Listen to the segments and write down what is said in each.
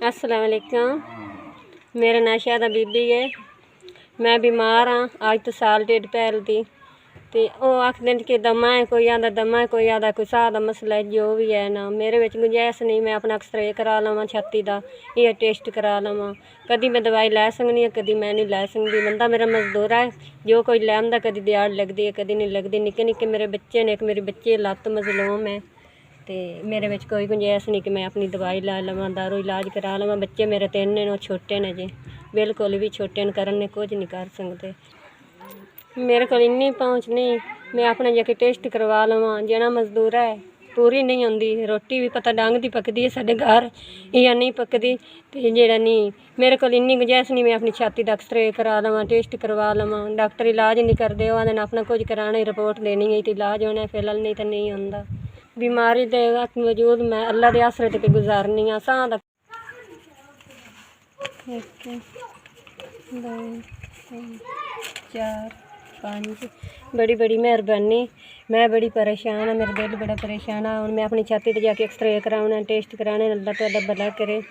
अस्सलाम वालेकुम। मेरा नाम शादा बीबी है। मैं बीमार हाँ अज तो साल डेढ़ पैल दी ते ओह् आखदे कि दमा है, कोई आंदा दमा है, कोई आंदा कोई साह दा मसला है। जो भी है ना मेरे विच गुंजाइश नहीं मैं अपना एक्सरे करा लवां छाती दा, ये टेस्ट करा लवां। कदी मैं दवाई लै सकनी आं, कदी मैं नहीं लै सकदी। बंदा मेरा मजदूर है, जो कोई लैंदा कदी दिहाड़ लगदी है, कदी नहीं लगदी। निक्के निक्के मेरे बच्चे ने, एक मेरे बच्चे लत्त मजलूम है ते मेरे विच कोई गुंजाइश नहीं कि मैं अपनी दवाई लै लवां, दारू इलाज करा लवां। बच्चे मेरे 3 ने, वो छोटे ने जे, बिल्कुल भी छोटे न, करन ने कुछ नहीं कर सकते। मेरे को इन्नी पहुँच नहीं मैं अपने जाके टेस्ट करवा लवां। जना मजदूर है पूरी नहीं आती, रोटी भी पता डंग दी पकदी है साडे घर या नहीं पकदी। ते जेड़ा नहीं मेरे को इन्नी गुंजाइश नहीं मैं अपनी छाती दा एक्सरे करा लवां, टेस्ट करवा लवां। डॉक्टर इलाज नहीं करते, वो आखदे अपना कुछ कराना ही, रिपोर्ट देनी है तो इलाज होना फिलहाल, नहीं तो नहीं होंदा। बीमारी के वजूद मैं अल्लाह के आसरे ते गुजारनी हाँ। साह दा 1 2 3 4 5 बड़ी बड़ी मेहरबानी। मैं बड़ी परेशान हाँ, मेरा दिल बड़ा परेशान है। हुण मैं अपनी छाती ते जाके एक्सरे कराना, टेस्ट कराने, अल्लाह तुहाडा भला करे।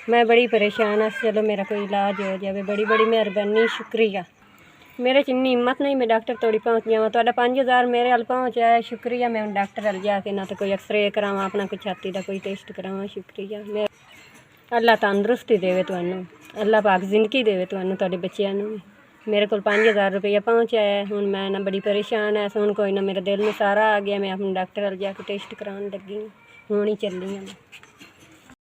मैं बड़ी परेशान हाँ, चलो मेरा कोई इलाज हो जाए। बड़ी बड़ी मेहरबानी, शुक्रिया। मेरे च इन्नी हिम्मत नहीं मैं डॉक्टर तोड़ी पहुँच जावां। तुहाडा 5000 मेरे हल पहुँचा है, शुक्रिया। मैं डॉक्टर हल जाके ना तो कोई एक्सरे करावां, अपना कोई छाती का कोई टेस्ट करावां, शुक्रिया। मैं अल्लाह तंदुरुस्ती देवे तुहानूं, अल्लाह पाक जिंदगी देवे तुहानूं, तुहाडे बच्चिआं नूं भी। मेरे को 5000 रुपया पहुँचा है। हुण मैं ना बड़ी परेशान है। हुण कोई ना मेरे दिल में सारा आ गया। मैं अपने डॉक्टर हल जाके टेस्ट कराने लगी हूँ, हुण ही चली हाँ।